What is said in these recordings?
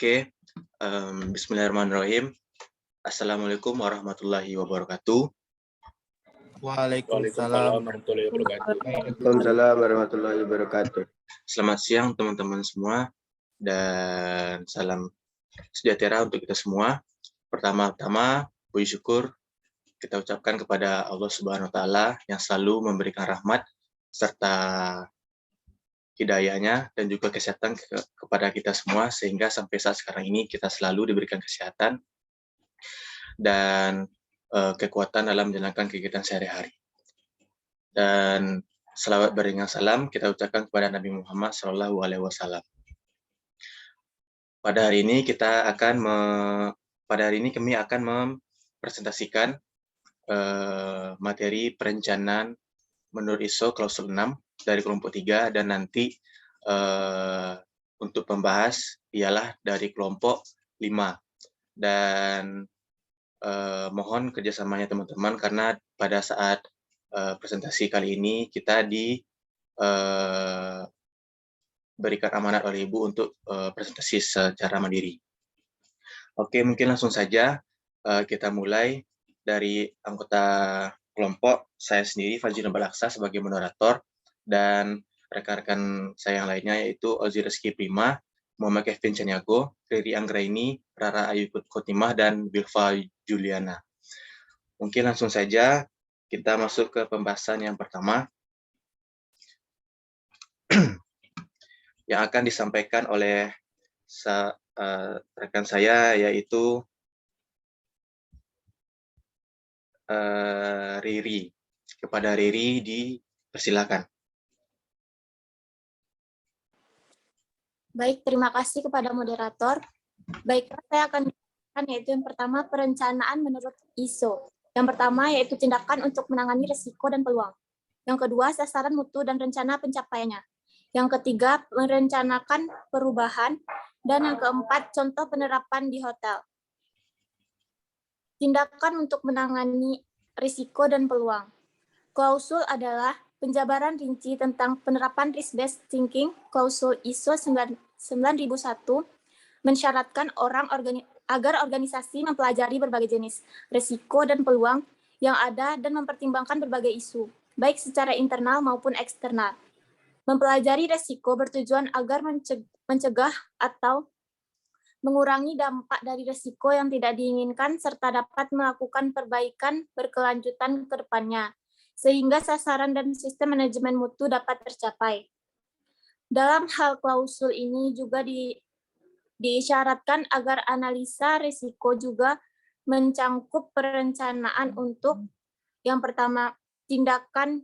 Oke, Bismillahirrahmanirrahim. Assalamualaikum warahmatullahi wabarakatuh. Waalaikumsalam warahmatullahi wabarakatuh. Waalaikumsalam warahmatullahi wabarakatuh. Selamat siang teman-teman semua dan salam sejahtera untuk kita semua. Pertama-tama, puji syukur kita ucapkan kepada Allah Subhanahu wa taala yang selalu memberikan rahmat serta hidayahnya dan juga kesehatan kepada kita semua sehingga sampai saat sekarang ini kita selalu diberikan kesehatan dan kekuatan dalam menjalankan kegiatan sehari-hari. Dan selawat beriringan salam kita ucapkan kepada Nabi Muhammad SAW. Pada hari ini kami akan mempresentasikan materi perencanaan menurut ISO klausul 6 dari kelompok 3 dan nanti untuk pembahas ialah dari kelompok 5 dan mohon kerjasamanya teman-teman karena pada saat presentasi kali ini kita diberikan amanat oleh Ibu untuk presentasi secara mandiri. Oke, mungkin langsung saja kita mulai dari anggota kelompok, saya sendiri Fajri Balaksa sebagai moderator dan rekan-rekan saya yang lainnya yaitu Ozi Rizky Prima, Muhammad Kevin Caniago, Riri Anggraini, Rara Ayu Khotimah, dan Bilva Juliana. Mungkin langsung saja kita masuk ke pembahasan yang pertama yang akan disampaikan oleh rekan saya yaitu Riri. Kepada Riri dipersilakan. Baik, terima kasih kepada moderator. Baiklah, saya akan menjelaskan yaitu yang pertama perencanaan menurut ISO. Yang pertama yaitu tindakan untuk menangani risiko dan peluang. Yang kedua, sasaran mutu dan rencana pencapaiannya. Yang ketiga, merencanakan perubahan. Dan yang keempat, contoh penerapan di hotel. Tindakan untuk menangani risiko dan peluang. Klausul adalah penjabaran rinci tentang penerapan risk-based thinking. Klausul ISO 9001 mensyaratkan agar organisasi mempelajari berbagai jenis risiko dan peluang yang ada dan mempertimbangkan berbagai isu, baik secara internal maupun eksternal. Mempelajari risiko bertujuan agar mencegah atau mengurangi dampak dari risiko yang tidak diinginkan serta dapat melakukan perbaikan berkelanjutan ke depannya, sehingga sasaran dan sistem manajemen mutu dapat tercapai. Dalam hal klausul ini juga diisyaratkan agar analisa risiko juga mencangkup perencanaan untuk yang pertama, tindakan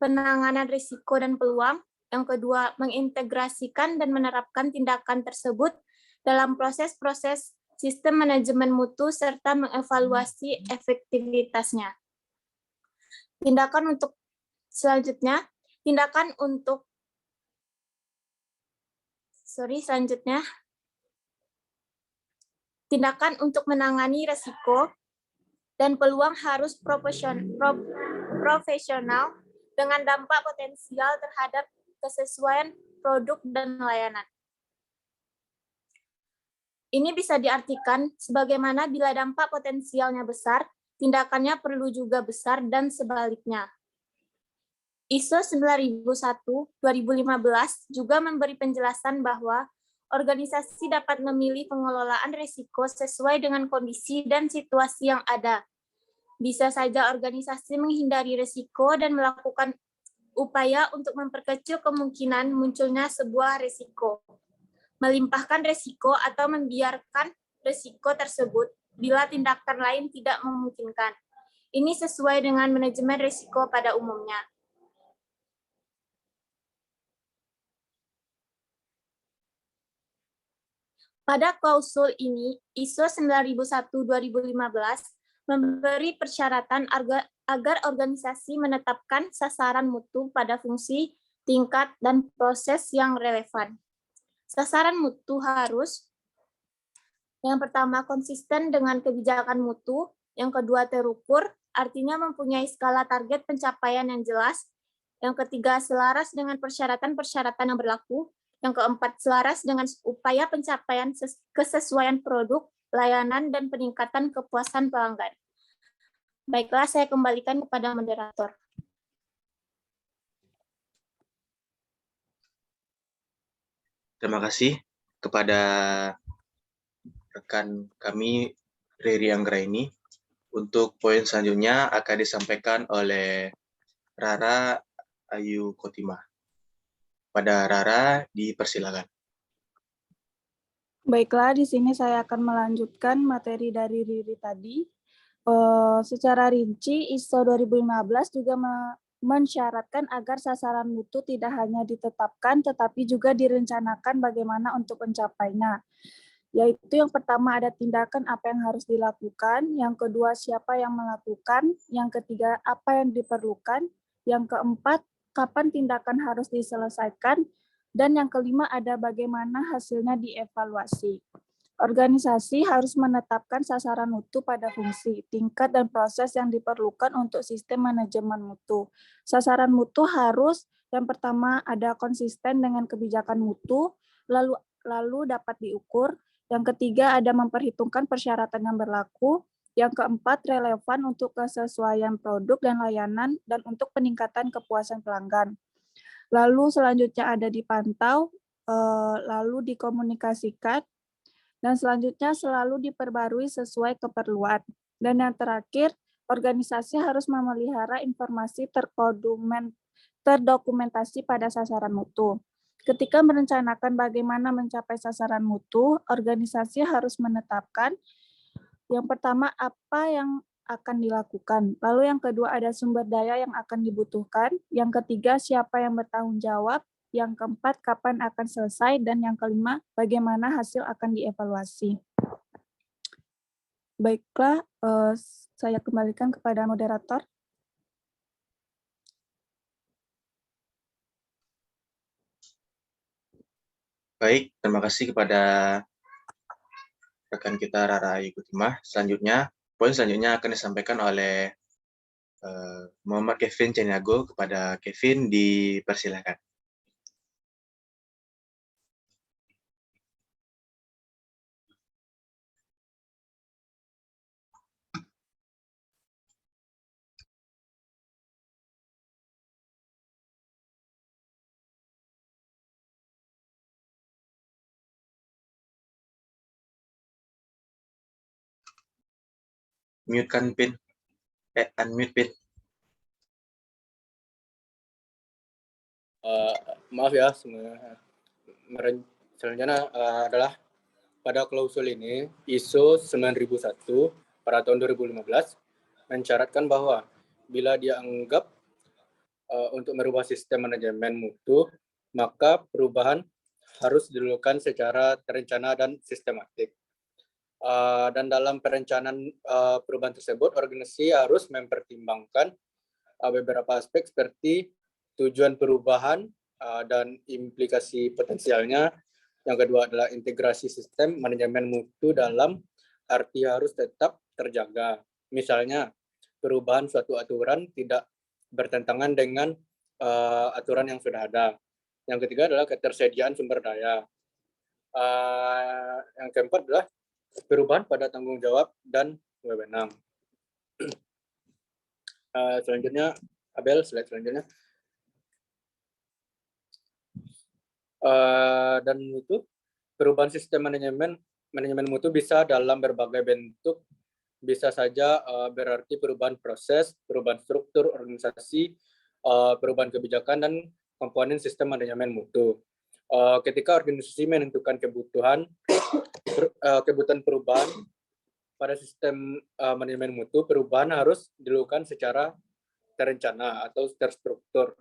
penanganan risiko dan peluang. Yang kedua, mengintegrasikan dan menerapkan tindakan tersebut dalam proses-proses sistem manajemen mutu serta mengevaluasi efektivitasnya. Tindakan untuk selanjutnya, tindakan untuk menangani risiko dan peluang harus profesional dengan dampak potensial terhadap kesesuaian produk dan layanan. Ini bisa diartikan sebagaimana bila dampak potensialnya besar, tindakannya perlu juga besar dan sebaliknya. ISO 9001-2015 juga memberi penjelasan bahwa organisasi dapat memilih pengelolaan risiko sesuai dengan kondisi dan situasi yang ada. Bisa saja organisasi menghindari risiko dan melakukan upaya untuk memperkecil kemungkinan munculnya sebuah risiko, melimpahkan risiko atau membiarkan risiko tersebut bila tindakan lain tidak memungkinkan. Ini sesuai dengan manajemen risiko pada umumnya. Pada klausul ini, ISO 9001-2015 memberi persyaratan agar organisasi menetapkan sasaran mutu pada fungsi, tingkat, dan proses yang relevan. Sasaran mutu harus yang pertama konsisten dengan kebijakan mutu, yang kedua terukur, artinya mempunyai skala target pencapaian yang jelas, yang ketiga selaras dengan persyaratan-persyaratan yang berlaku, Yang keempat, selaras dengan upaya pencapaian kesesuaian produk, layanan, dan peningkatan kepuasan pelanggan. Baiklah, saya kembalikan kepada moderator. Terima kasih kepada rekan kami Riri Anggraini. Untuk poin selanjutnya akan disampaikan oleh Rara Ayu Kotima. Pada Rara, dipersilakan. Baiklah, di sini saya akan melanjutkan materi dari Riri tadi. Secara rinci, ISO 2015 juga mensyaratkan agar sasaran mutu tidak hanya ditetapkan, tetapi juga direncanakan bagaimana untuk mencapainya. Yaitu yang pertama ada tindakan apa yang harus dilakukan, yang kedua siapa yang melakukan, yang ketiga apa yang diperlukan, yang keempat kapan tindakan harus diselesaikan, dan yang kelima ada bagaimana hasilnya dievaluasi. Organisasi harus menetapkan sasaran mutu pada fungsi, tingkat, dan proses yang diperlukan untuk sistem manajemen mutu. Sasaran mutu harus yang pertama ada konsisten dengan kebijakan mutu, lalu dapat diukur. Yang ketiga ada memperhitungkan persyaratan yang berlaku. Yang keempat relevan untuk kesesuaian produk dan layanan dan untuk peningkatan kepuasan pelanggan. Lalu selanjutnya ada dipantau, lalu dikomunikasikan, dan selanjutnya selalu diperbarui sesuai keperluan. Dan yang terakhir, organisasi harus memelihara informasi terdokumentasi pada sasaran mutu. Ketika merencanakan bagaimana mencapai sasaran mutu, organisasi harus menetapkan yang pertama apa yang akan dilakukan, lalu yang kedua ada sumber daya yang akan dibutuhkan, yang ketiga siapa yang bertanggung jawab, yang keempat kapan akan selesai, dan yang kelima bagaimana hasil akan dievaluasi. Baiklah, saya kembalikan kepada moderator. Baik, terima kasih kepada rekan kita Rara Ayu Kotima. Selanjutnya, poin selanjutnya akan disampaikan oleh Muhammad Kevin Ceniago. Kepada Kevin, dipersilakan. Mute kan, Pin? Unmute, Pin. Maaf ya semuanya. Selanjutnya adalah pada klausul ini ISO 9001 pada tahun 2015 mensyaratkan bahwa bila dianggap untuk merubah sistem manajemen mutu, maka perubahan harus dilakukan secara terencana dan sistematik. Dan dalam perencanaan perubahan tersebut, organisasi harus mempertimbangkan beberapa aspek seperti tujuan perubahan dan implikasi potensialnya. Yang kedua adalah integrasi sistem manajemen mutu dalam arti harus tetap terjaga. Misalnya, perubahan suatu aturan tidak bertentangan dengan aturan yang sudah ada. Yang ketiga adalah ketersediaan sumber daya. Yang keempat adalah perubahan pada tanggung jawab dan wewenang. Selanjutnya, Abel, slide selanjutnya. Dan itu perubahan sistem manajemen mutu bisa dalam berbagai bentuk, bisa saja berarti perubahan proses, perubahan struktur organisasi, perubahan kebijakan, dan komponen sistem manajemen mutu. Ketika organisasi menentukan kebutuhan perubahan pada sistem manajemen mutu, perubahan harus dilakukan secara terencana atau terstruktur.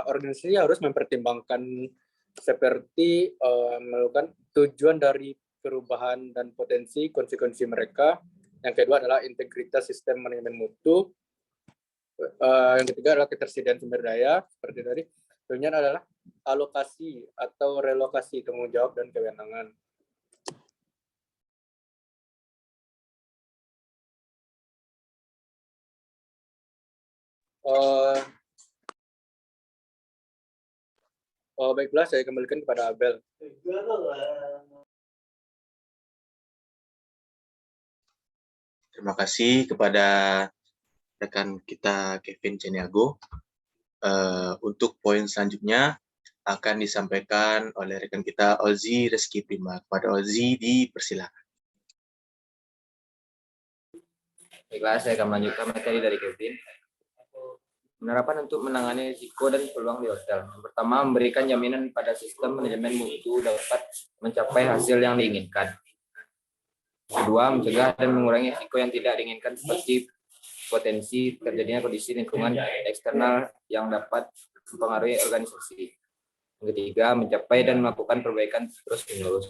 Organisasi harus mempertimbangkan seperti melakukan tujuan dari perubahan dan potensi konsekuensi mereka. Yang kedua adalah integritas sistem manajemen mutu. Yang ketiga adalah ketersediaan sumber daya seperti tadi. Selanjutnya adalah alokasi atau relokasi tanggung jawab dan kewenangan. Oh, baiklah, saya kembalikan kepada Abel. Terima kasih kepada rekan kita Kevin Ceniago. Untuk poin selanjutnya akan disampaikan oleh rekan kita Ozi Reski Prima. Kepada Ozi, dipersilakan. Baiklah, saya akan melanjutkan materi dari Kevin. Penerapan untuk menangani risiko dan peluang di hotel. Yang pertama, memberikan jaminan pada sistem manajemen mutu dapat mencapai hasil yang diinginkan. Kedua, mencegah dan mengurangi risiko yang tidak diinginkan seperti potensi terjadinya kondisi lingkungan eksternal yang dapat mempengaruhi organisasi. Yang ketiga, mencapai dan melakukan perbaikan terus-menerus.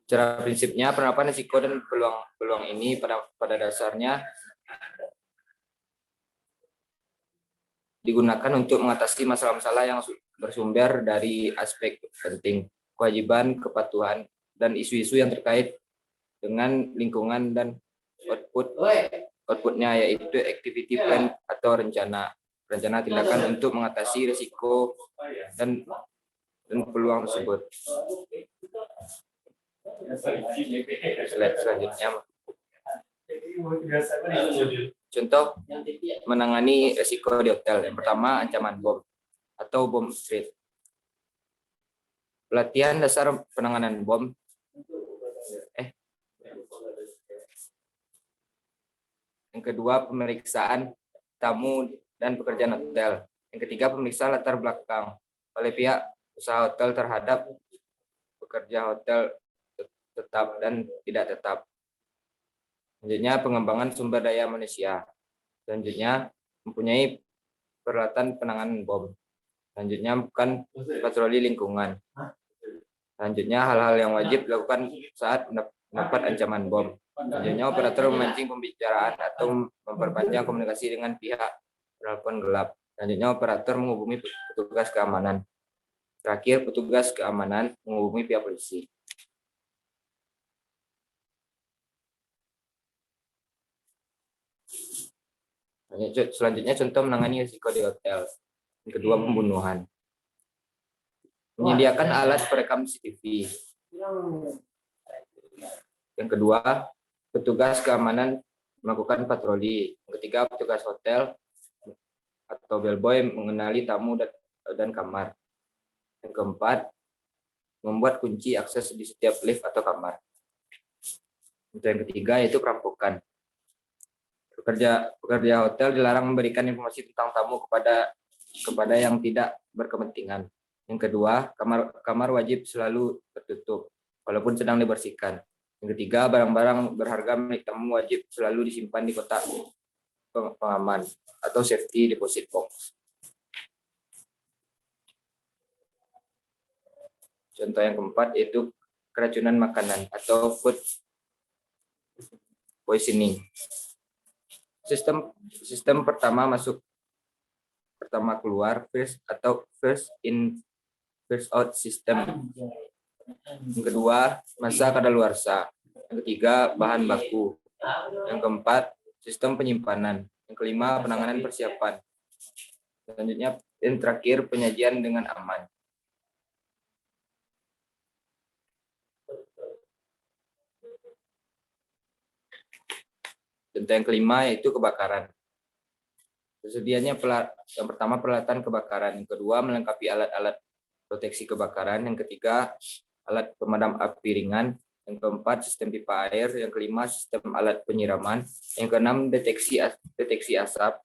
Secara prinsipnya, penerapan risiko dan peluang ini pada dasarnya digunakan untuk mengatasi masalah-masalah yang bersumber dari aspek penting, kewajiban, kepatuhan, dan isu-isu yang terkait dengan lingkungan dan outputnya, yaitu activity plan atau rencana tindakan untuk mengatasi risiko dan peluang tersebut. Slide selanjutnya. Contoh menangani risiko di hotel. Yang pertama, ancaman bom atau bom threat. Pelatihan dasar penanganan bom. Yang kedua, pemeriksaan tamu dan pekerjaan hotel. Yang ketiga, pemeriksaan latar belakang oleh pihak usaha hotel terhadap pekerja hotel tetap dan tidak tetap. Selanjutnya, pengembangan sumber daya manusia. Selanjutnya, mempunyai peralatan penanganan bom. Selanjutnya, bukan patroli lingkungan. Selanjutnya, hal-hal yang wajib dilakukan saat mendapat ancaman bom. Selanjutnya, operator memancing pembicaraan atau memperpanjang komunikasi dengan pihak telepon gelap. Selanjutnya, operator menghubungi petugas keamanan. Terakhir, petugas keamanan menghubungi pihak polisi. Selanjutnya, contoh menangani risiko di hotel. Yang kedua, pembunuhan. Menyediakan alat perekam CCTV. Yang kedua, petugas keamanan melakukan patroli. Yang ketiga, petugas hotel atau bellboy mengenali tamu dan kamar. Yang keempat, membuat kunci akses di setiap lift atau kamar. Untuk yang ketiga, yaitu perampokan. Pekerja hotel dilarang memberikan informasi tentang tamu kepada yang tidak berkepentingan. Yang kedua, kamar wajib selalu tertutup walaupun sedang dibersihkan. Yang ketiga, barang-barang berharga milik tamu wajib selalu disimpan di kotak pengaman atau safety deposit box. Contoh yang keempat yaitu keracunan makanan atau food poisoning. Sistem pertama masuk, pertama keluar, first in first out system. Yang kedua, masa kadaluarsa. Yang ketiga, bahan baku. Yang keempat, sistem penyimpanan. Yang kelima, penanganan persiapan. Selanjutnya, yang terakhir, penyajian dengan aman. Contoh yang kelima yaitu kebakaran. Tersedianya yang pertama peralatan kebakaran, yang kedua melengkapi alat-alat proteksi kebakaran, yang ketiga alat pemadam api ringan, yang keempat sistem pipa air, yang kelima sistem alat penyiraman, yang keenam deteksi asap,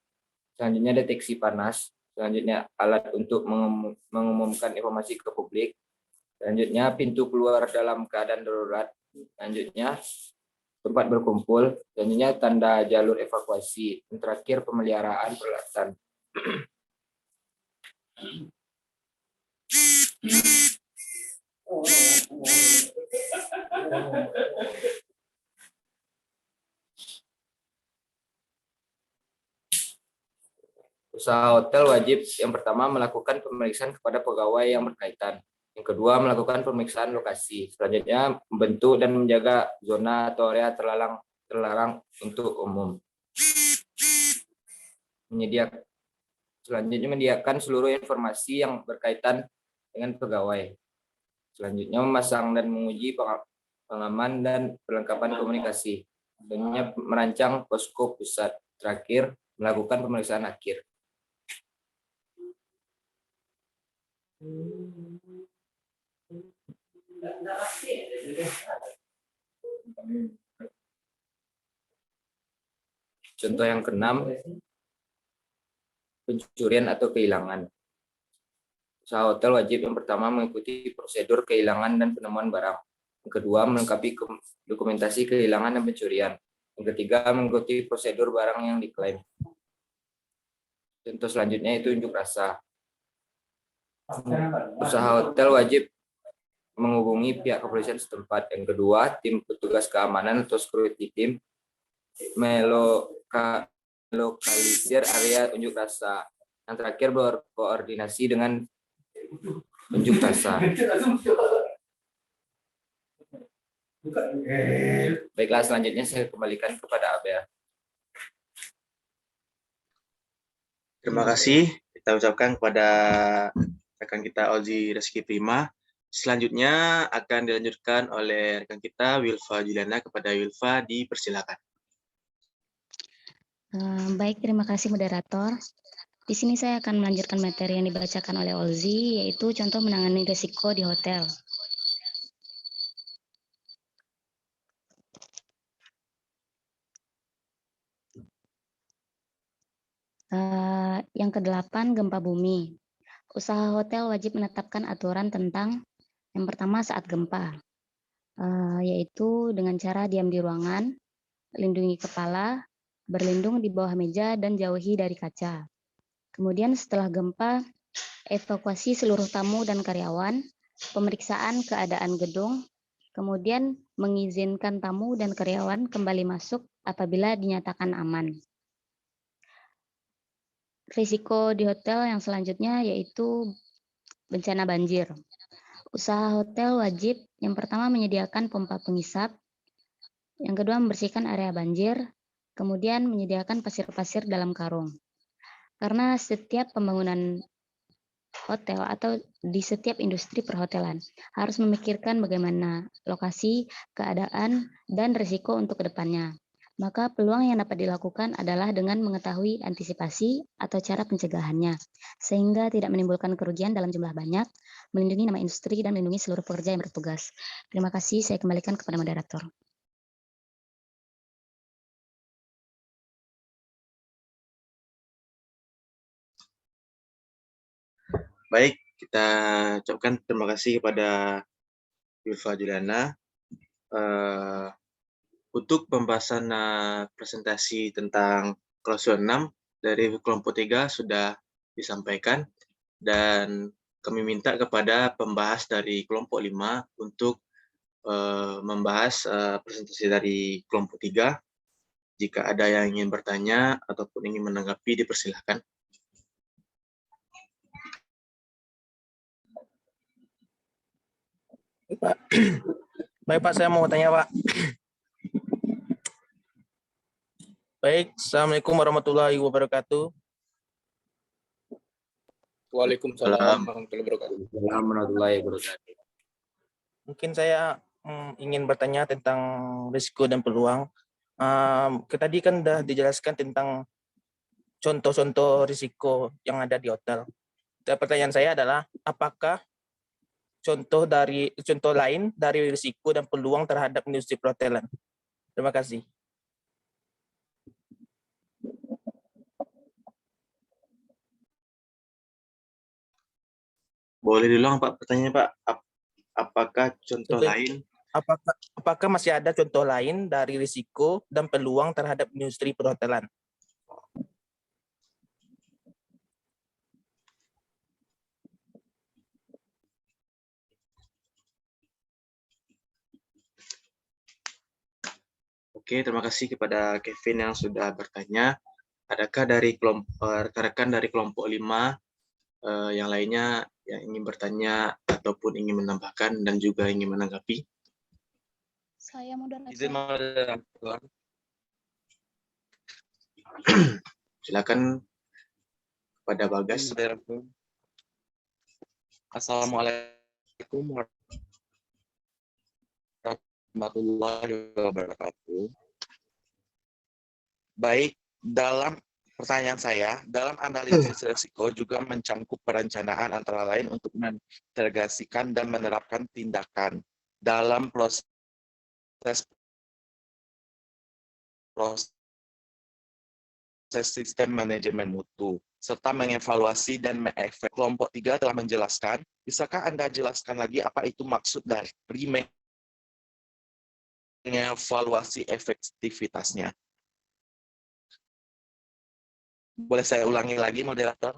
selanjutnya deteksi panas, selanjutnya alat untuk mengumumkan informasi ke publik, selanjutnya pintu keluar dalam keadaan darurat, selanjutnya tempat berkumpul, selanjutnya tanda jalur evakuasi, dan terakhir pemeliharaan peralatan. Usaha hotel wajib yang pertama melakukan pemeriksaan kepada pegawai yang berkaitan. Yang kedua, melakukan pemeriksaan lokasi. Selanjutnya, membentuk dan menjaga zona atau area terlarang untuk umum. Selanjutnya, menyediakan seluruh informasi yang berkaitan dengan pegawai. Selanjutnya, memasang dan menguji pengaman dan perlengkapan komunikasi. Selanjutnya, merancang posko pusat. Terakhir, melakukan pemeriksaan akhir. Contoh yang keenam, pencurian atau kehilangan. Usaha hotel wajib yang pertama mengikuti prosedur kehilangan dan penemuan barang. Yang kedua, melengkapi dokumentasi kehilangan dan pencurian. Yang ketiga, mengikuti prosedur barang yang diklaim. Contoh selanjutnya itu unjuk rasa. Usaha hotel wajib menghubungi pihak kepolisian setempat. Yang kedua, tim petugas keamanan atau security team melokalisir area unjuk rasa. Yang terakhir, berkoordinasi dengan unjuk rasa. Baiklah, selanjutnya saya kembalikan kepada Abel. Terima kasih kita ucapkan kepada rekan kita Ozi Reski Prima. Selanjutnya akan dilanjutkan oleh rekan kita Wilfa Juliana. Kepada Wilfa dipersilakan. Baik, terima kasih moderator. Di sini saya akan melanjutkan materi yang dibacakan oleh Olzi, yaitu contoh menangani risiko di hotel. Yang ke-8, gempa bumi. Usaha hotel wajib menetapkan aturan tentang yang pertama saat gempa, yaitu dengan cara diam di ruangan, lindungi kepala, berlindung di bawah meja, dan jauhi dari kaca. Kemudian setelah gempa, evakuasi seluruh tamu dan karyawan, pemeriksaan keadaan gedung, kemudian mengizinkan tamu dan karyawan kembali masuk apabila dinyatakan aman. Risiko di hotel yang selanjutnya yaitu bencana banjir. Usaha hotel wajib yang pertama menyediakan pompa pengisap, yang kedua membersihkan area banjir, kemudian menyediakan pasir-pasir dalam karung. Karena setiap pembangunan hotel atau di setiap industri perhotelan harus memikirkan bagaimana lokasi, keadaan, dan risiko untuk kedepannya. Maka peluang yang dapat dilakukan adalah dengan mengetahui antisipasi atau cara pencegahannya, sehingga tidak menimbulkan kerugian dalam jumlah banyak, melindungi nama industri, dan melindungi seluruh pekerja yang bertugas. Terima kasih, saya kembalikan kepada moderator. Baik, kita ucapkan terima kasih kepada Wilfa Juliana. Untuk pembahasan presentasi tentang klausul 6 dari kelompok 3 sudah disampaikan, dan kami minta kepada pembahas dari kelompok 5 untuk membahas presentasi dari kelompok 3. Jika ada yang ingin bertanya ataupun ingin menanggapi, dipersilahkan. Baik Pak, saya mau tanya Pak. Baik, Assalamualaikum warahmatullahi wabarakatuh. Waalaikumsalam warahmatullahi wabarakatuh. Warahmatullahi wabarakatuh. Mungkin saya ingin bertanya tentang risiko dan peluang. Tadi kan sudah dijelaskan tentang contoh-contoh risiko yang ada di hotel. Dan pertanyaan saya adalah, apakah contoh lain dari risiko dan peluang terhadap industri perhotelan? Terima kasih. Boleh diulang Pak pertanyaannya Pak. Apakah contoh lain? Apakah masih ada contoh lain dari risiko dan peluang terhadap industri perhotelan? Oke, terima kasih kepada Kevin yang sudah bertanya. Adakah dari rekan-rekan dari kelompok 5 yang lainnya yang ingin bertanya ataupun ingin menambahkan dan juga ingin menanggapi? Saya moderator. Izin moderator. Silakan pada Bagas. Saudaraku. Assalamualaikum warahmatullahi wabarakatuh. Baik, dalam pertanyaan saya, dalam analisis risiko juga mencangkup perencanaan antara lain untuk mengintegrasikan dan menerapkan tindakan dalam proses sistem manajemen mutu, serta mengevaluasi dan mengefek. Kelompok 3 telah menjelaskan. Bisakah Anda jelaskan lagi apa itu maksud dari mengevaluasi efektivitasnya? Boleh saya ulangi lagi, moderator?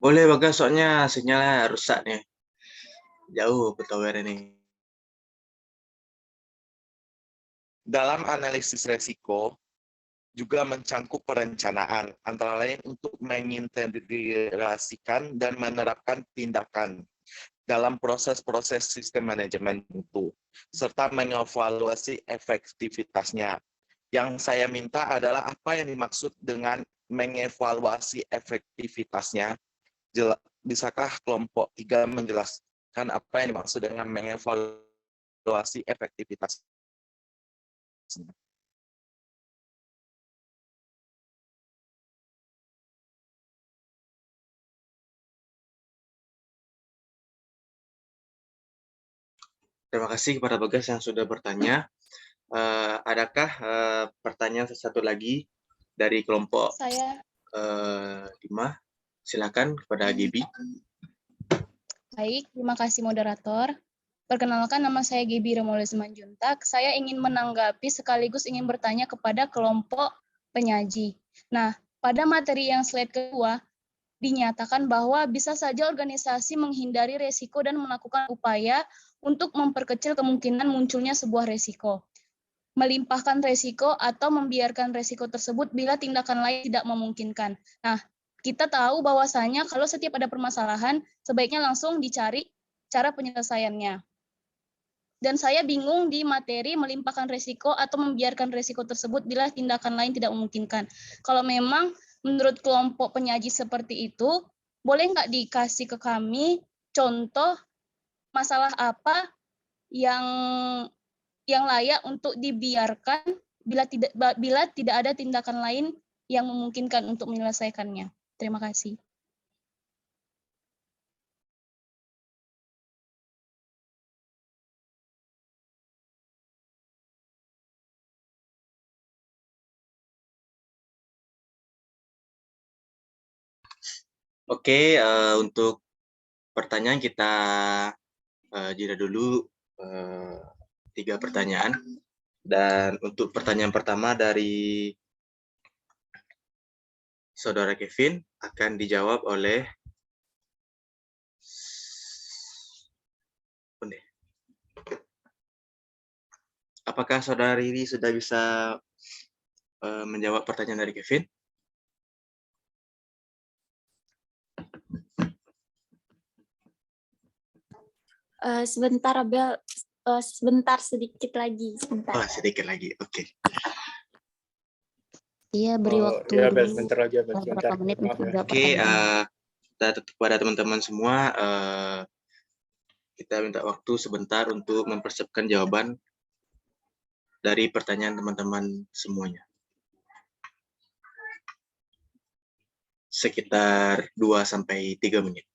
Boleh Bagas, soalnya sinyalnya rusak nih. Jauh tower ini. Dalam analisis resiko, juga mencangkup perencanaan, antara lain untuk mengintegrasikan dan menerapkan tindakan dalam proses-proses sistem manajemen mutu, serta mengevaluasi efektivitasnya. Yang saya minta adalah apa yang dimaksud dengan mengevaluasi efektivitasnya. Bisakah kelompok 3 menjelaskan apa yang dimaksud dengan mengevaluasi efektivitas? Terima kasih kepada Bagas yang sudah bertanya. Adakah pertanyaan satu lagi dari kelompok Saya 5? Silakan kepada Gibi. baik, terima kasih moderator. Perkenalkan, nama saya Gibi Romuald Simanjuntak. Saya ingin menanggapi sekaligus ingin bertanya kepada kelompok penyaji. Nah, pada materi yang slide kedua, dinyatakan bahwa bisa saja organisasi menghindari resiko dan melakukan upaya untuk memperkecil kemungkinan munculnya sebuah resiko, melimpahkan resiko atau membiarkan resiko tersebut bila tindakan lain tidak memungkinkan. Nah, kita tahu bahwasanya kalau setiap ada permasalahan, sebaiknya langsung dicari cara penyelesaiannya. Dan saya bingung di materi melimpahkan resiko atau membiarkan resiko tersebut bila tindakan lain tidak memungkinkan. Kalau memang menurut kelompok penyaji seperti itu, boleh nggak dikasih ke kami contoh masalah apa yang layak untuk dibiarkan bila tidak ada tindakan lain yang memungkinkan untuk menyelesaikannya. Terima kasih. Oke, untuk pertanyaan kita jeda dulu 3 pertanyaan. Dan untuk pertanyaan pertama dari Saudara Kevin akan dijawab oleh apakah Saudara Riri sudah bisa menjawab pertanyaan dari Kevin? Sebentar, Abel. Sebentar, sedikit lagi. Sebentar. Oh, sedikit lagi. Oke. Iya, beri waktu Iya, Bel, dulu sebentar lagi, Bel, sebentar. beberapa menit Maaf untuk ya. menjawab Oke, pertanyaan. kepada teman-teman semua, kita minta waktu sebentar untuk mempersiapkan jawaban dari pertanyaan teman-teman semuanya. Sekitar 2-3 menit.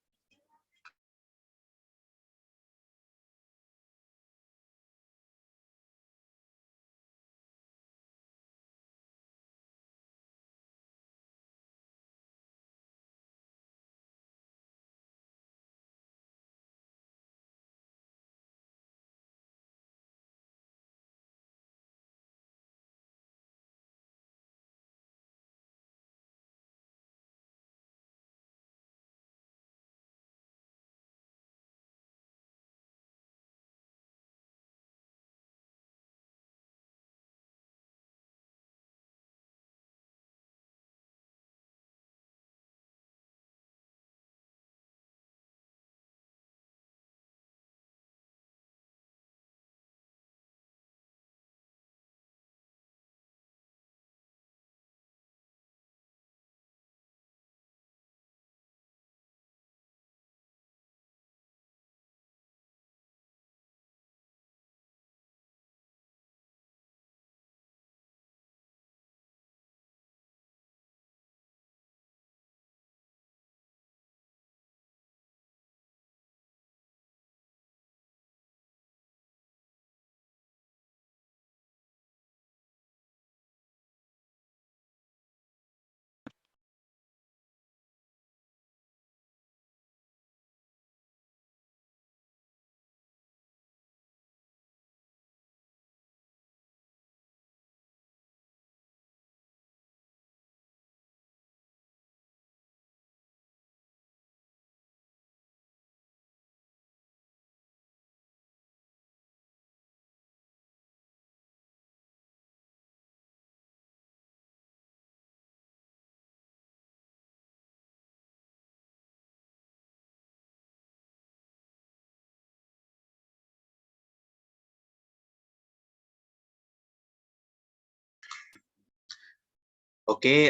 Oke,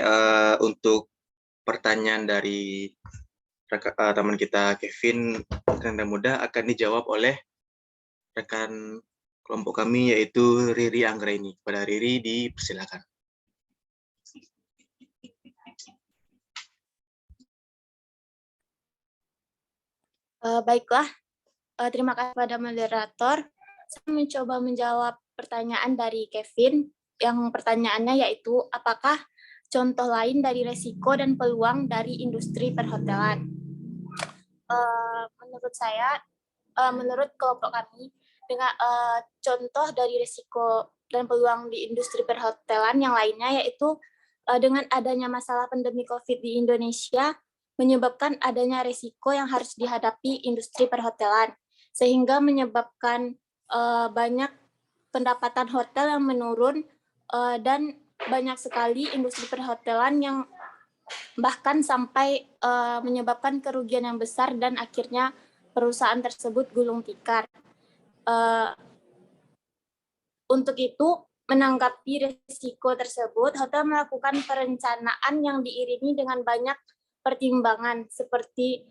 untuk pertanyaan dari teman kita Kevin Renda Muda akan dijawab oleh rekan kelompok kami yaitu Riri Anggraini. Pada Riri dipersilakan. Baiklah, terima kasih pada moderator. Saya mencoba menjawab pertanyaan dari Kevin. Yang pertanyaannya yaitu, apakah contoh lain dari resiko dan peluang dari industri perhotelan? Menurut saya, menurut kelompok kami, dengan contoh dari resiko dan peluang di industri perhotelan yang lainnya yaitu dengan adanya masalah pandemi COVID di Indonesia menyebabkan adanya resiko yang harus dihadapi industri perhotelan, sehingga menyebabkan banyak pendapatan hotel yang menurun dan banyak sekali industri perhotelan yang bahkan sampai menyebabkan kerugian yang besar dan akhirnya perusahaan tersebut gulung tikar. Untuk itu, menanggapi risiko tersebut, hotel melakukan perencanaan yang diiringi dengan banyak pertimbangan seperti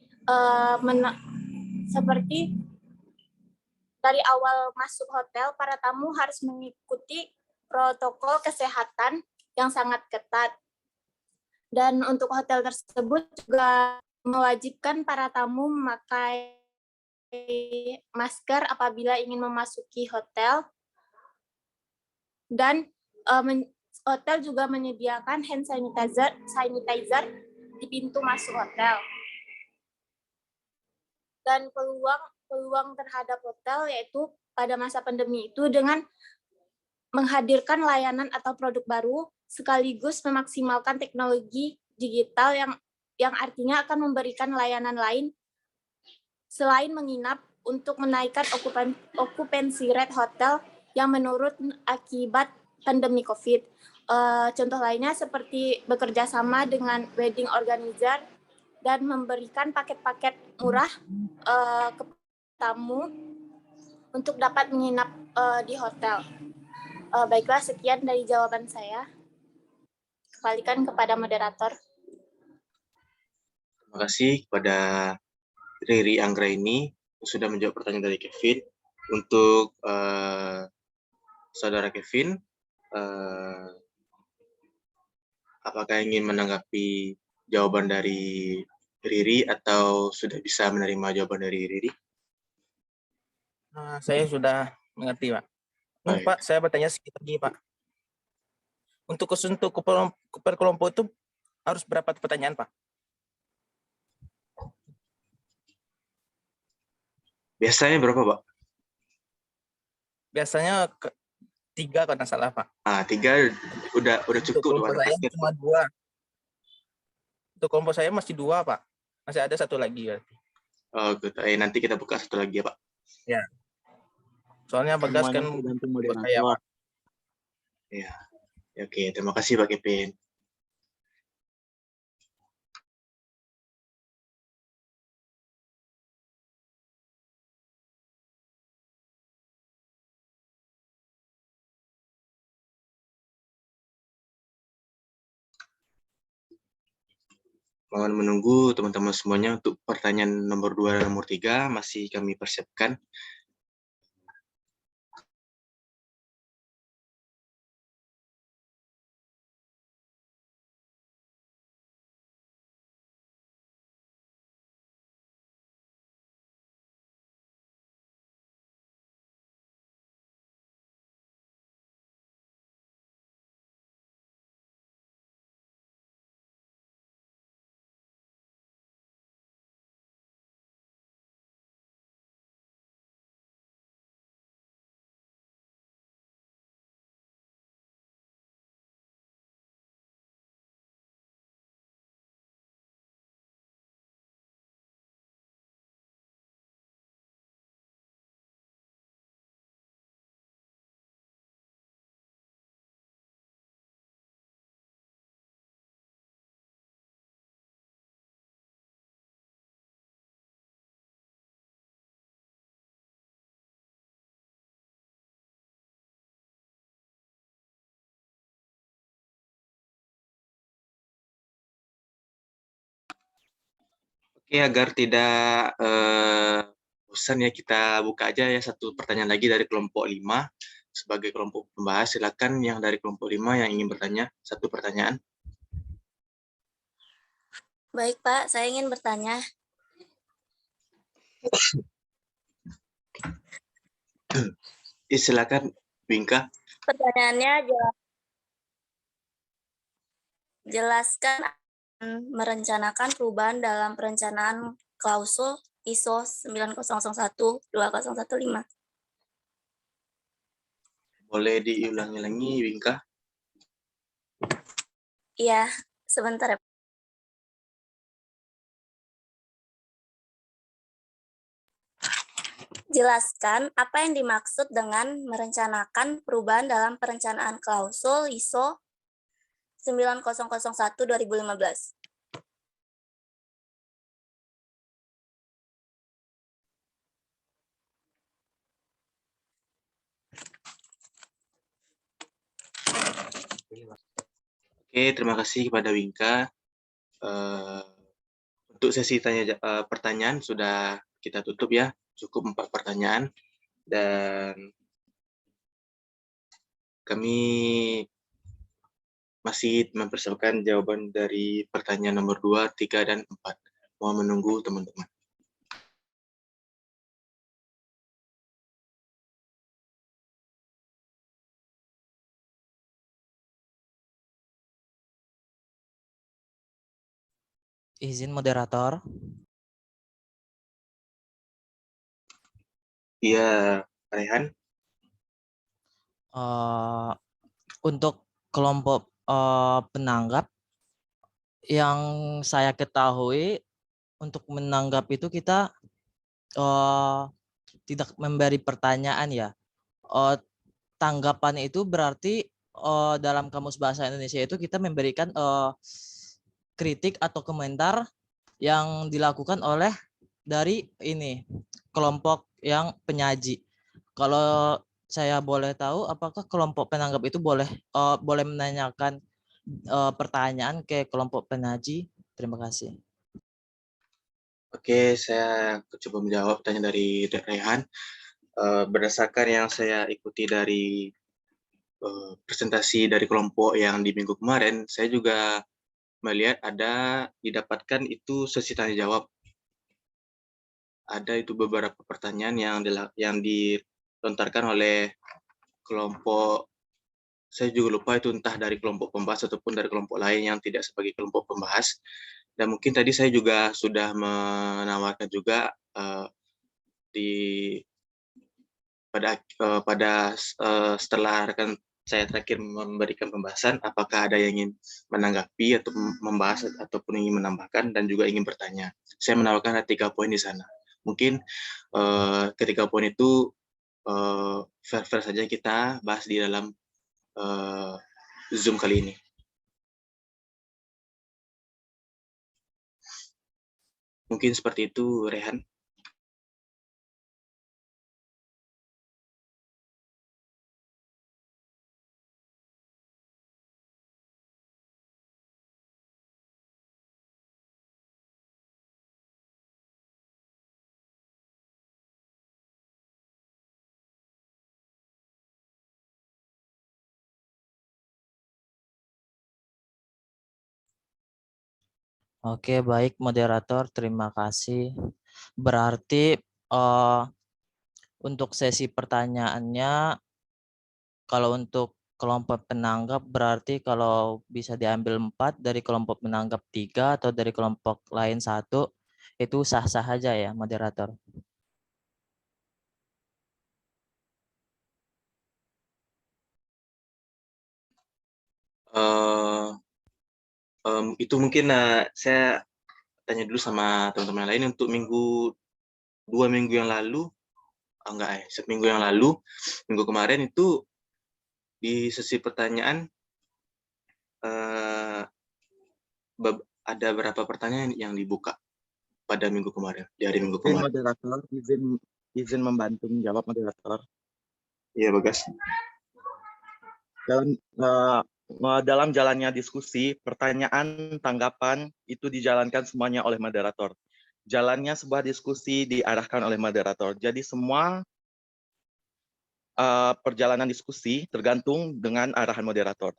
dari awal masuk hotel, para tamu harus mengikuti protokol kesehatan yang sangat ketat. Dan untuk hotel tersebut juga mewajibkan para tamu memakai masker apabila ingin memasuki hotel. Dan hotel juga menyediakan hand sanitizer di pintu masuk hotel. Dan peluang terhadap hotel yaitu pada masa pandemi itu dengan menghadirkan layanan atau produk baru sekaligus memaksimalkan teknologi digital yang artinya akan memberikan layanan lain selain menginap untuk menaikkan okupansi rate hotel yang menurun akibat pandemi COVID. Contoh lainnya seperti bekerja sama dengan wedding organizer dan memberikan paket-paket murah ke tamu untuk dapat menginap di hotel. Baiklah, sekian dari jawaban saya. Kembalikan kepada moderator. Terima kasih kepada Riri Anggraini sudah menjawab pertanyaan dari Kevin. Untuk saudara Kevin, apakah ingin menanggapi jawaban dari Riri atau sudah bisa menerima jawaban dari Riri? Saya sudah mengerti, Pak. Pak, saya bertanya sedikit lagi, Pak. Untuk per kelompok itu harus berapa pertanyaan, Pak? Biasanya berapa, Pak? Biasanya 3 kalau nggak salah, Pak. 3 udah cukup. Untuk kelompok saya cuma 2. Untuk kelompok saya masih 2, Pak. Masih ada 1 lagi berarti. Oh, good. Nanti kita buka 1 lagi ya, Pak. Ya. Soalnya Bagas kan buat saya, Pak. Ya. Oke, terima kasih Pak Kevin. Mohon menunggu teman-teman semuanya untuk pertanyaan nomor 2 dan nomor 3 masih kami persiapkan. Oke, agar tidak bosan ya, kita buka aja ya satu pertanyaan lagi dari kelompok 5. Sebagai kelompok pembahas, silakan yang dari kelompok 5 yang ingin bertanya satu pertanyaan. Baik, Pak. Saya ingin bertanya. Silakan, Winka. Pertanyaannya jelaskan merencanakan perubahan dalam perencanaan klausul ISO 9001-2015. Boleh diulangi-ulangi, Winka? Iya, sebentar ya. Jelaskan apa yang dimaksud dengan merencanakan perubahan dalam perencanaan klausul ISO 9001-2015. Oke, terima kasih kepada Winka. Untuk sesi pertanyaan sudah kita tutup ya, cukup 4 pertanyaan. Dan kami masih mempersiapkan jawaban dari pertanyaan nomor 2, 3, dan 4. Mohon menunggu teman-teman. Izin moderator. Iya, Rehan. Untuk kelompok penanggap, yang saya ketahui untuk menanggap itu kita tidak memberi pertanyaan ya. Tanggapan itu berarti dalam Kamus Bahasa Indonesia itu kita memberikan kritik atau komentar yang dilakukan oleh dari ini kelompok yang penyaji. Kalau saya boleh tahu, apakah kelompok penanggap itu boleh menanyakan pertanyaan ke kelompok penyaji? Terima kasih. Oke, saya coba menjawab pertanyaan dari Rehan. Berdasarkan yang saya ikuti dari presentasi dari kelompok yang di minggu kemarin, saya juga melihat ada didapatkan itu sesi tanya jawab. Ada itu beberapa pertanyaan yang dilontarkan oleh kelompok, saya juga lupa itu entah dari kelompok pembahas ataupun dari kelompok lain yang tidak sebagai kelompok pembahas. Dan mungkin tadi saya juga sudah menawarkan juga setelah rekan saya terakhir memberikan pembahasan, apakah ada yang ingin menanggapi atau membahas ataupun ingin menambahkan dan juga ingin bertanya. Saya menawarkan ada 3 poin di sana. Mungkin ketiga poin itu fair-fair saja kita bahas di dalam Zoom kali ini. Mungkin seperti itu, Rehan. Oke, baik moderator, terima kasih. Berarti untuk sesi pertanyaannya, kalau untuk kelompok penanggap berarti kalau bisa diambil 4, dari kelompok penanggap 3, atau dari kelompok lain 1, itu sah-sah aja ya moderator. Itu mungkin saya tanya dulu sama teman-teman lain. Untuk 2 minggu yang lalu, seminggu yang lalu, minggu kemarin itu di sesi pertanyaan ada berapa pertanyaan yang dibuka pada minggu kemarin, di hari minggu kemarin. Moderator, izin membantu menjawab moderator. Iya, Bagas. Dalam jalannya diskusi, pertanyaan, tanggapan itu dijalankan semuanya oleh moderator. jalannya sebuah diskusi diarahkan oleh moderator. Jadi semua perjalanan diskusi tergantung dengan arahan moderator.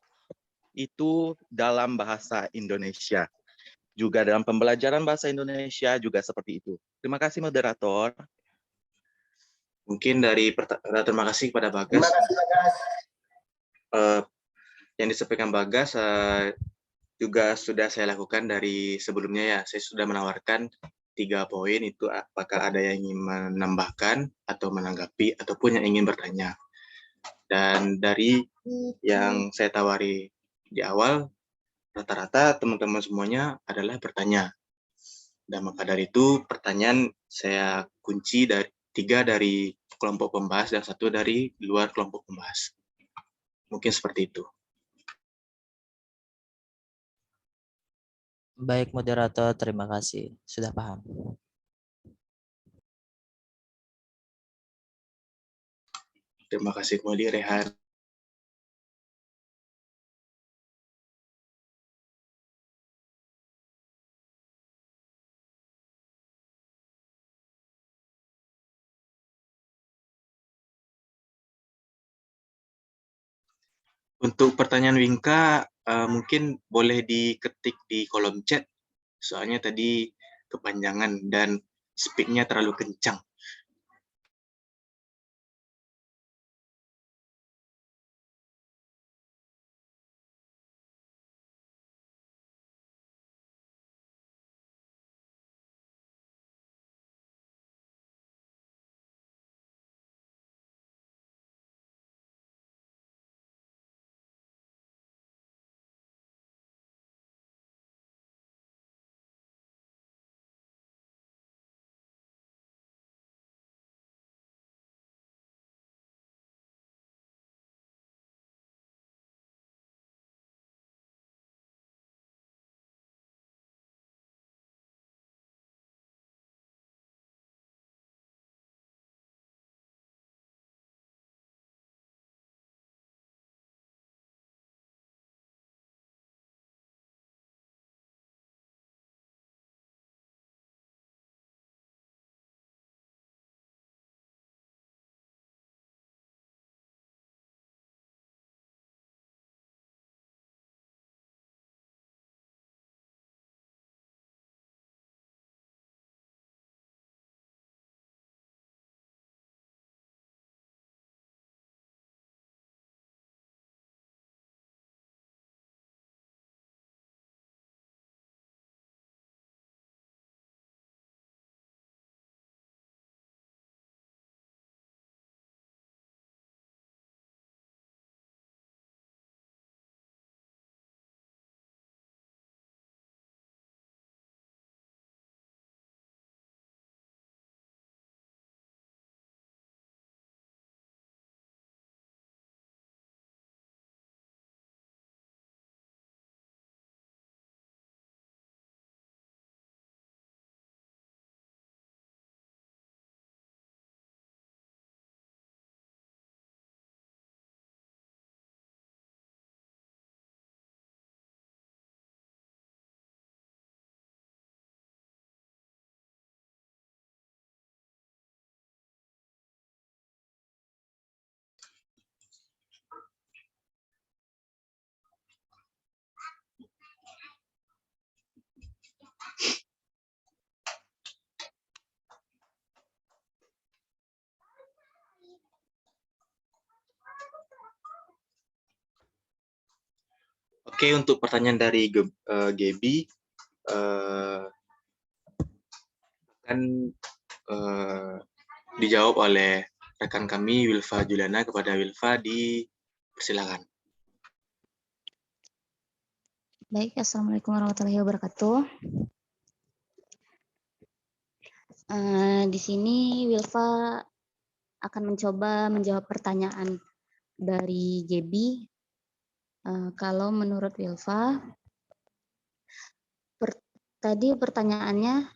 Itu dalam bahasa Indonesia. Juga dalam pembelajaran bahasa Indonesia juga seperti itu. Terima kasih moderator. Mungkin terima kasih kepada Bagas. Terima kasih, Bagas. Yang disampaikan Bagas juga sudah saya lakukan dari sebelumnya ya. Saya sudah menawarkan 3 poin itu, apakah ada yang ingin menambahkan atau menanggapi ataupun yang ingin bertanya. Dan dari yang saya tawari di awal, rata-rata teman-teman semuanya adalah bertanya. Dan maka dari itu pertanyaan saya kunci dari 3 dari kelompok pembahas dan 1 dari luar kelompok pembahas. Mungkin seperti itu. Baik moderator, terima kasih. Sudah paham. Terima kasih kembali Rehan. Untuk pertanyaan Wingka, mungkin boleh diketik di kolom chat, soalnya tadi kepanjangan dan speak-nya terlalu kencang. Oke, untuk pertanyaan dari Gaby, akan dijawab oleh rekan kami Wilfa Juliana. Kepada Wilfa, dipersilakan. Baik, Assalamualaikum warahmatullahi wabarakatuh. Di sini Wilfa akan mencoba menjawab pertanyaan dari Gaby. Kalau menurut Wilfa, tadi pertanyaannya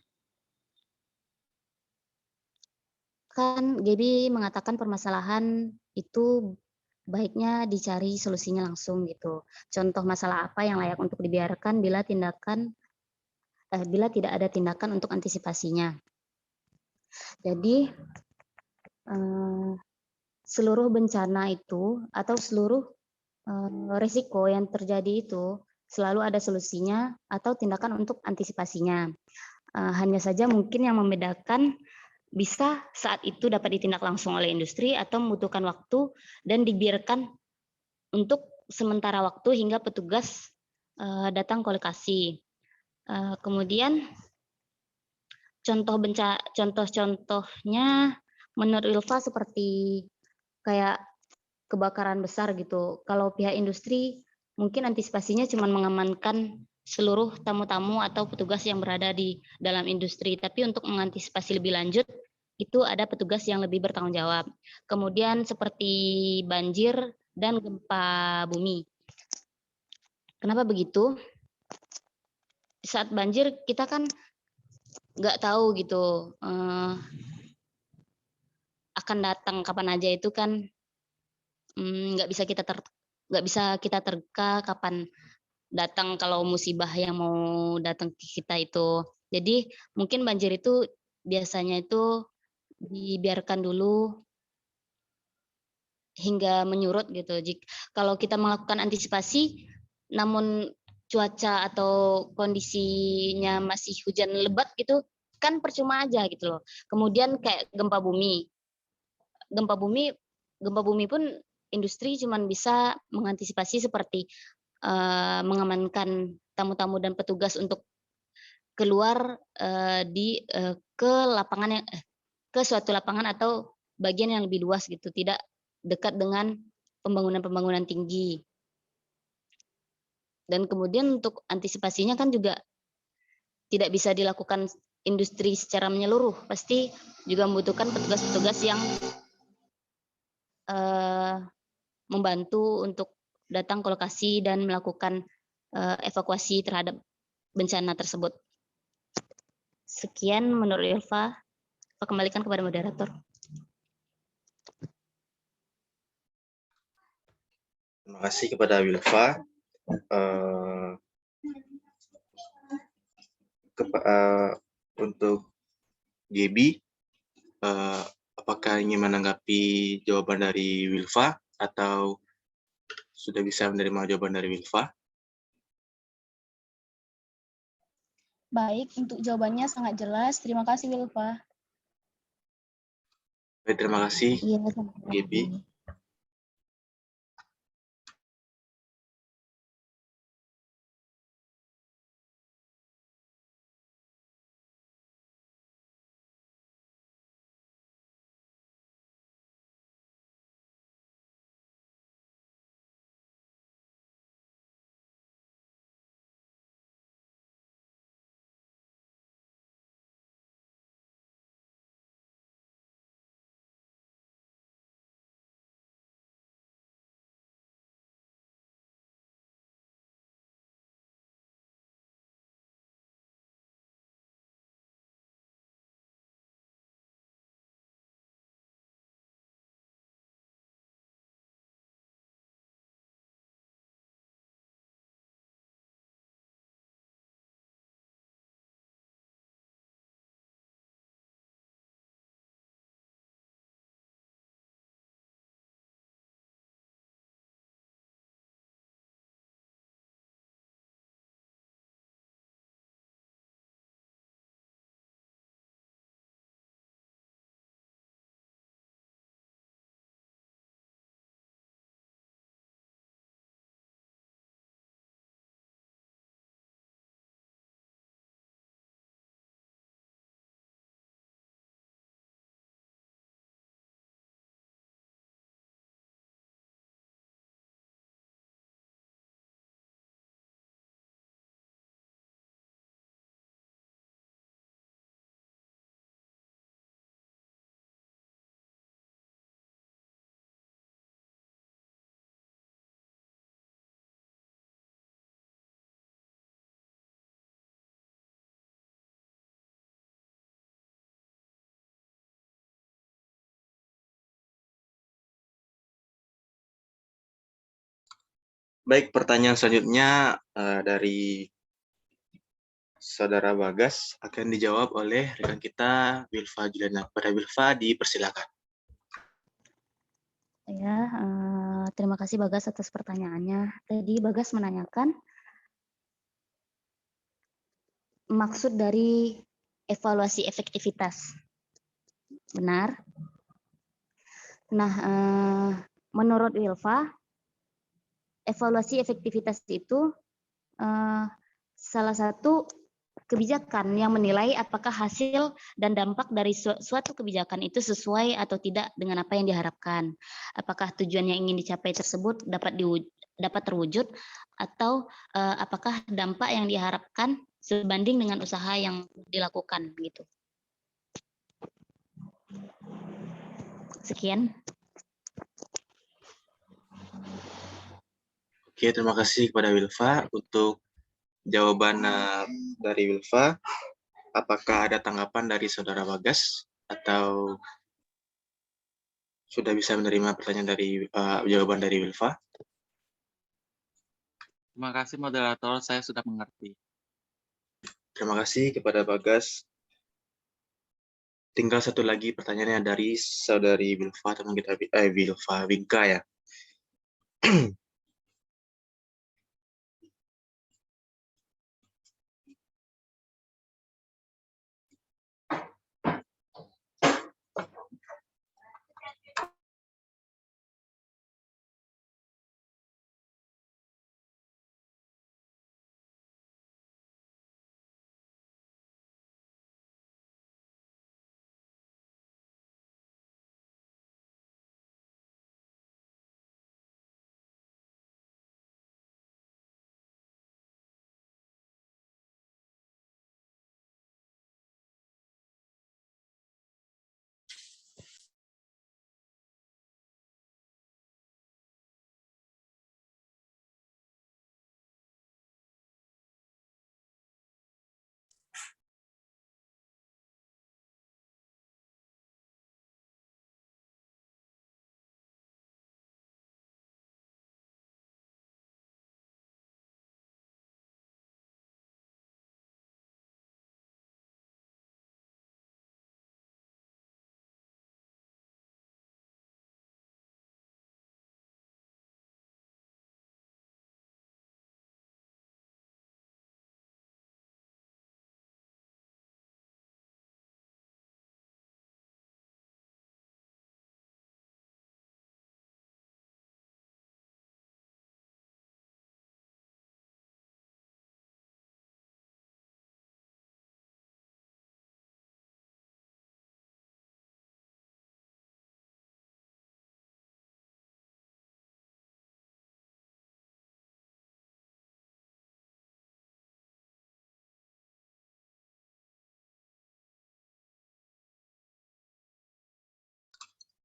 kan Gaby mengatakan permasalahan itu baiknya dicari solusinya langsung gitu. Contoh masalah apa yang layak untuk dibiarkan bila tindakan bila tidak ada tindakan untuk antisipasinya. Jadi seluruh bencana itu atau seluruh risiko yang terjadi itu selalu ada solusinya atau tindakan untuk antisipasinya. Hanya saja mungkin yang membedakan bisa saat itu dapat ditindak langsung oleh industri atau membutuhkan waktu dan dibiarkan untuk sementara waktu hingga petugas datang ke lokasi. Kemudian contoh-contohnya menurut Ilva seperti kayak kebakaran besar gitu. Kalau pihak industri mungkin antisipasinya cuma mengamankan seluruh tamu-tamu atau petugas yang berada di dalam industri. Tapi untuk mengantisipasi lebih lanjut, itu ada petugas yang lebih bertanggung jawab. Kemudian seperti banjir dan gempa bumi. Kenapa begitu? Saat banjir kita kan nggak tahu gitu akan datang kapan aja, itu kan nggak bisa kita terka kapan datang kalau musibah yang mau datang ke kita itu. Jadi mungkin banjir itu biasanya itu dibiarkan dulu hingga menyurut gitu. Kalau kita melakukan antisipasi namun cuaca atau kondisinya masih hujan lebat gitu kan percuma aja gitu loh. Kemudian kayak gempa bumi pun industri cuman bisa mengantisipasi seperti mengamankan tamu-tamu dan petugas untuk keluar ke lapangan ke suatu lapangan atau bagian yang lebih luas gitu, tidak dekat dengan pembangunan tinggi. Dan kemudian untuk antisipasinya kan juga tidak bisa dilakukan industri secara menyeluruh, pasti juga membutuhkan petugas-petugas yang membantu untuk datang ke lokasi dan melakukan evakuasi terhadap bencana tersebut. Sekian menurut Ilva, saya kembalikan kepada moderator. Terima kasih kepada Wilfa. Untuk Gaby, apakah ingin menanggapi jawaban dari Wilfa atau sudah bisa menerima jawaban dari Wilfa? Baik, untuk jawabannya sangat jelas. Terima kasih, Wilfa. Baik, terima kasih, Gaby. Baik, pertanyaan selanjutnya dari Saudara Bagas akan dijawab oleh rekan kita Wilfa Juliana. Pada Wilfa dipersilakan. Ya, terima kasih Bagas atas pertanyaannya. Tadi Bagas menanyakan maksud dari evaluasi efektivitas. Benar. Nah, menurut Wilfa, evaluasi efektivitas itu salah satu kebijakan yang menilai apakah hasil dan dampak dari suatu kebijakan itu sesuai atau tidak dengan apa yang diharapkan. Apakah tujuan yang ingin dicapai tersebut dapat terwujud atau apakah dampak yang diharapkan sebanding dengan usaha yang dilakukan gitu. Sekian. Oke, terima kasih kepada Wilfa untuk jawaban dari Wilfa. Apakah ada tanggapan dari Saudara Bagas atau sudah bisa menerima pertanyaan dari jawaban dari Wilfa? Terima kasih moderator, saya sudah mengerti. Terima kasih kepada Bagas. Tinggal satu lagi pertanyaannya dari Saudari Wilfa, teman kita Wilfa Winka ya.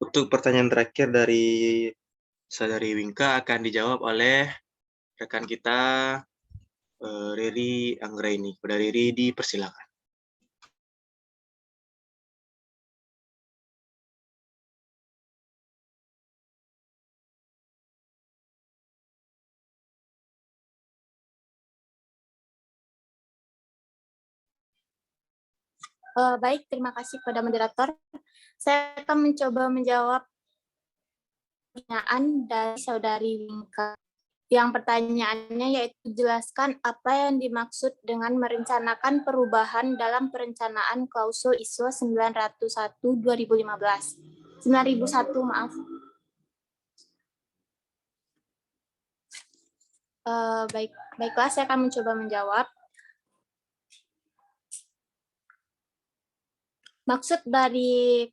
Untuk pertanyaan terakhir dari Saudari Winka akan dijawab oleh rekan kita Riri Anggraini. Kepada Riri dipersilakan. Baik, terima kasih kepada moderator. Saya akan mencoba menjawab pertanyaan dari Saudari Winka. Yang pertanyaannya yaitu jelaskan apa yang dimaksud dengan merencanakan perubahan dalam perencanaan klausul ISO 9001 maaf. Baiklah, saya akan mencoba menjawab. Maksud dari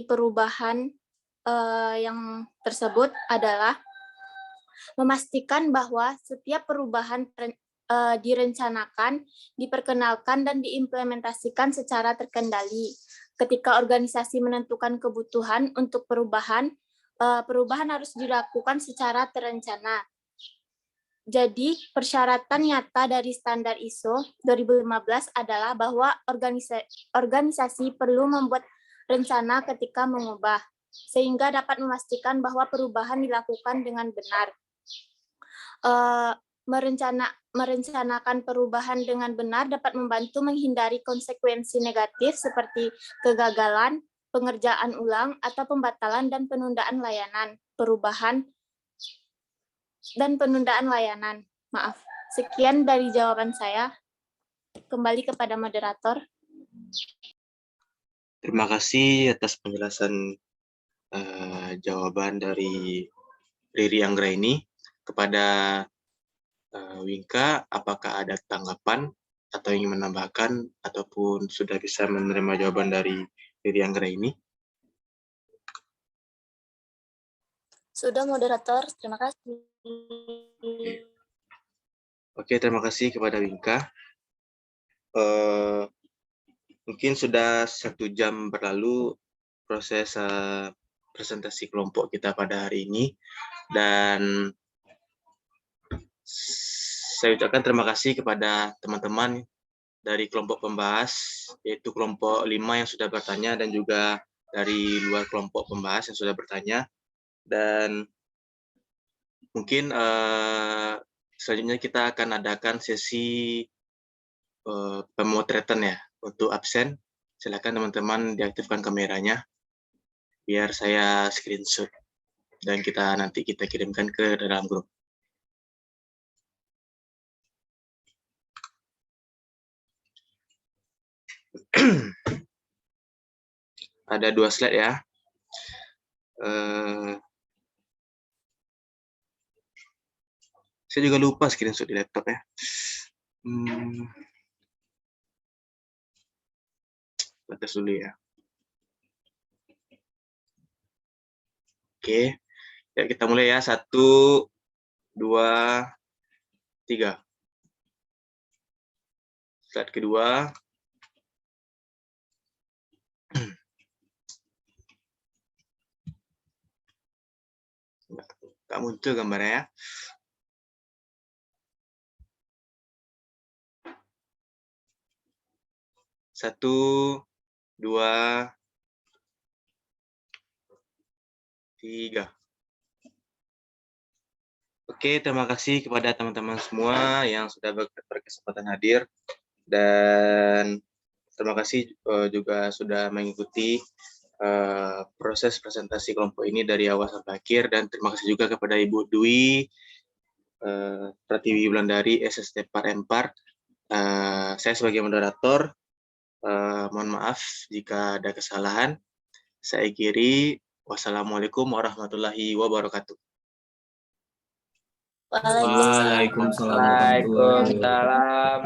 perubahan yang tersebut adalah memastikan bahwa setiap perubahan direncanakan, diperkenalkan, dan diimplementasikan secara terkendali. Ketika organisasi menentukan kebutuhan untuk perubahan, perubahan harus dilakukan secara terencana. Jadi, persyaratan nyata dari standar ISO 2015 adalah bahwa organisasi perlu membuat rencana ketika mengubah, sehingga dapat memastikan bahwa perubahan dilakukan dengan benar. merencanakan perubahan dengan benar dapat membantu menghindari konsekuensi negatif seperti kegagalan, pengerjaan ulang, atau pembatalan dan penundaan layanan. Maaf. Sekian dari jawaban saya. Kembali kepada moderator. Terima kasih atas penjelasan jawaban dari Riri Anggraini. Kepada Winka, apakah ada tanggapan atau ingin menambahkan ataupun sudah bisa menerima jawaban dari Riri Anggraini? Sudah, moderator. Terima kasih. Oke, terima kasih kepada Winka. Mungkin sudah 1 jam berlalu proses presentasi kelompok kita pada hari ini, dan saya ucapkan terima kasih kepada teman-teman dari kelompok pembahas, yaitu kelompok 5 yang sudah bertanya dan juga dari luar kelompok pembahas yang sudah bertanya. Dan mungkin selanjutnya kita akan adakan sesi pemotretan ya untuk absen. Silakan teman-teman diaktifkan kameranya biar saya screenshot dan nanti kita kirimkan ke dalam grup. Ada 2 slide ya. Saya juga lupa screenshot di laptop ya. Batas dulu ya. Oke, ya kita mulai ya. 1, 2, 3. Slide kedua. Nggak muncul gambarnya ya. Satu, 2, 3. Oke, terima kasih kepada teman-teman semua yang sudah berkesempatan hadir, dan terima kasih juga sudah mengikuti proses presentasi kelompok ini dari awal sampai akhir, dan terima kasih juga kepada Ibu Dwi Pratiwi Wulandari SST Par-Empar. Saya sebagai moderator mohon maaf jika ada kesalahan. Saya akhiri. Wassalamualaikum warahmatullahi wabarakatuh. Waalaikumsalam. Waalaikumsalam.